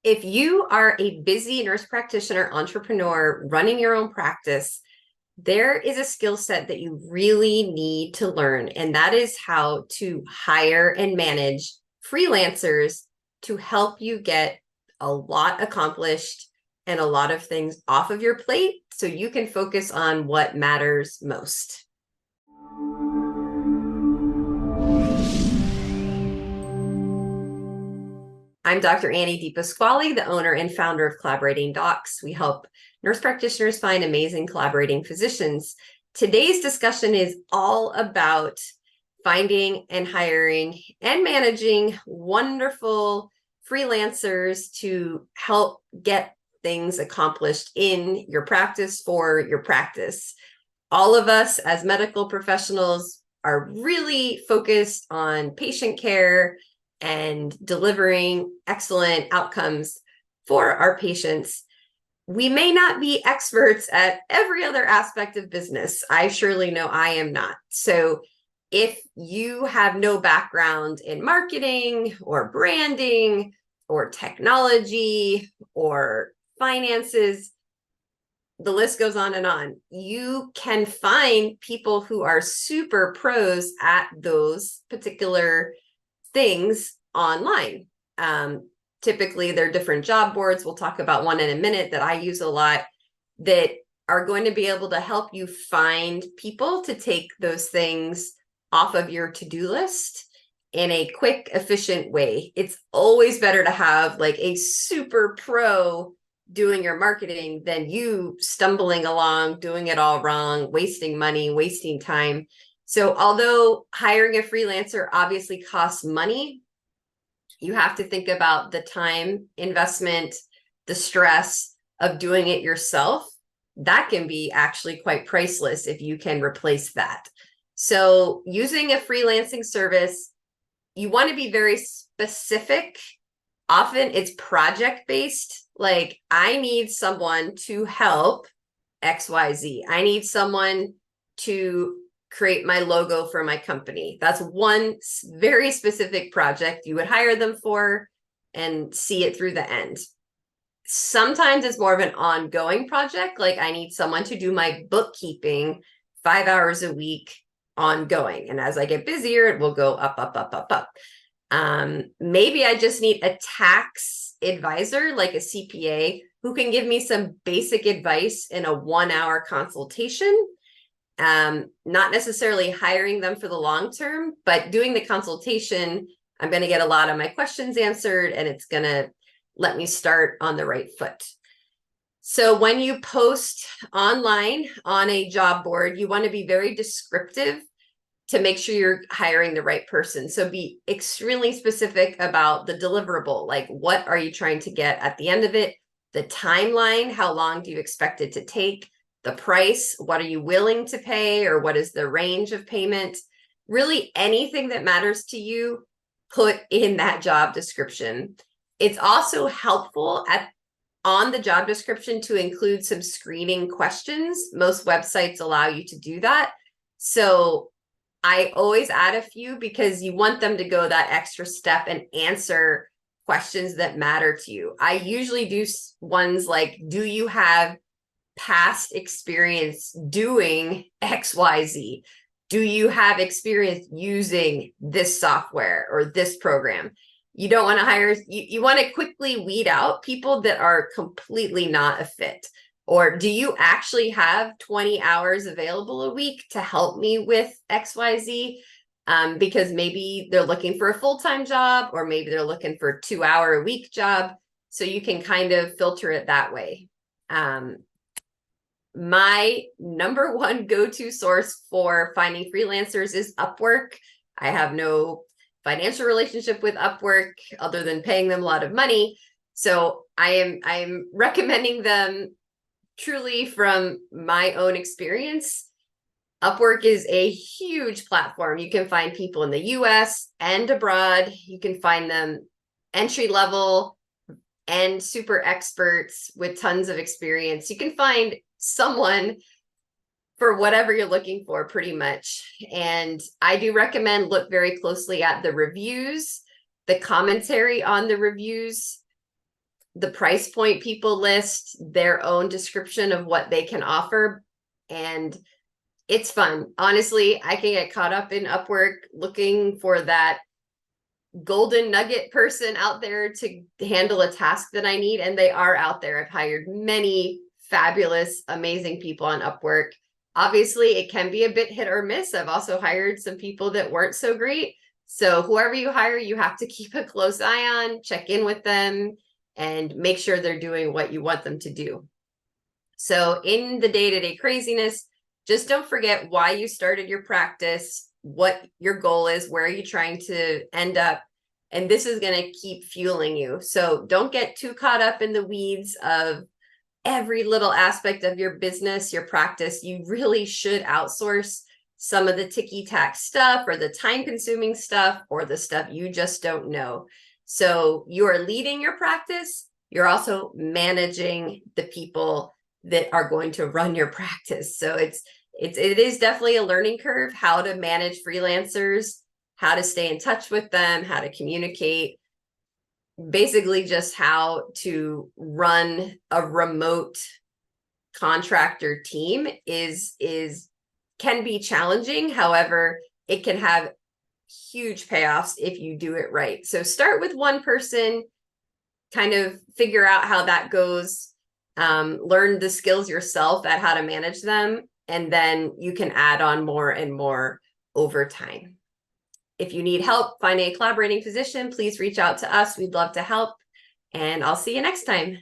If you are a busy nurse practitioner, entrepreneur, running your own practice, there is a skill set that you really need to learn, and that is how to hire and manage freelancers to help you get a lot accomplished and a lot of things off of your plate so you can focus on what matters most. I'm Dr. Annie DePasquale, the owner and founder of Collaborating Docs. We help nurse practitioners find amazing collaborating physicians. Today's discussion is all about finding and hiring and managing wonderful freelancers to help get things accomplished in your practice for your practice. All of us as medical professionals are really focused on patient care and delivering excellent outcomes for our patients. We may not be experts at every other aspect of business. I surely know I am not. So if you have no background in marketing or branding or technology or finances, the list goes on and on. You can find people who are super pros at those particular things online. Typically, they're different job boards. We'll talk about one in a minute that I use a lot that are going to be able to help you find people to take those things off of your to-do list in a quick, efficient way. It's always better to have like a super pro doing your marketing than you stumbling along, doing it all wrong, wasting money, wasting time. So although hiring a freelancer obviously costs money, you have to think about the time investment, the stress of doing it yourself. That can be actually quite priceless if you can replace that. So using a freelancing service, you want to be very specific. Often it's project-based. Like, I need someone to help XYZ. I need someone to create my logo for my company. That's one very specific project you would hire them for and see it through the end. Sometimes it's more of an ongoing project. Like, I need someone to do my bookkeeping 5 hours a week ongoing. And as I get busier, it will go up, up, up, up, up. Maybe I just need a tax advisor, like a CPA, who can give me some basic advice in a 1-hour consultation. Not necessarily hiring them for the long term, but doing the consultation, I'm going to get a lot of my questions answered, and it's going to let me start on the right foot. So when you post online on a job board, you want to be very descriptive to make sure you're hiring the right person. So be extremely specific about the deliverable. Like, what are you trying to get at the end of it? The timeline, how long do you expect it to take? The price, what are you willing to pay, or what is the range of payment? Really anything that matters to you, put in that job description. It's also helpful on the job description to include some screening questions. Most websites allow you to do that. So I always add a few because you want them to go that extra step and answer questions that matter to you. I usually do ones like, do you have past experience doing XYZ? Do you have experience using this software or this program? You don't want to hire, you want to quickly weed out people that are completely not a fit. Or do you actually have 20 hours available a week to help me with XYZ? Because maybe they're looking for a full-time job, or maybe they're looking for a 2-hour-a-week job. So you can kind of filter it that way. My number one go-to source for finding freelancers is Upwork. I have no financial relationship with Upwork other than paying them a lot of money. So I'm recommending them truly from my own experience. Upwork is a huge platform. You can find people in the US and abroad. You can find them entry level and super experts with tons of experience. You can find someone for whatever you're looking for, pretty much. And I do recommend look very closely at the reviews, the commentary on the reviews. the price point people list, their own description of what they can offer. And it's fun. Honestly, I can get caught up in Upwork looking for that golden nugget person out there to handle a task that I need. And they are out there. I've hired many fabulous, amazing people on Upwork. Obviously, it can be a bit hit or miss. I've also hired some people that weren't so great. So whoever you hire, you have to keep a close eye on, check in with them, and make sure they're doing what you want them to do. So in the day-to-day craziness, just don't forget why you started your practice, what your goal is, where are you trying to end up, and this is going to keep fueling you. So don't get too caught up in the weeds of every little aspect of your business, your practice. You really should outsource some of the ticky-tack stuff or the time-consuming stuff or the stuff you just don't know. So you are leading your practice. You're also managing the people that are going to run your practice. So it is definitely a learning curve, how to manage freelancers, how to stay in touch with them, how to communicate, basically just how to run a remote contractor team is can be challenging. However, it can have huge payoffs if you do it right. So start with one person, kind of figure out how that goes, learn the skills yourself at how to manage them, and then you can add on more and more over time. If you need help finding a collaborating physician, please reach out to us. We'd love to help, and I'll see you next time.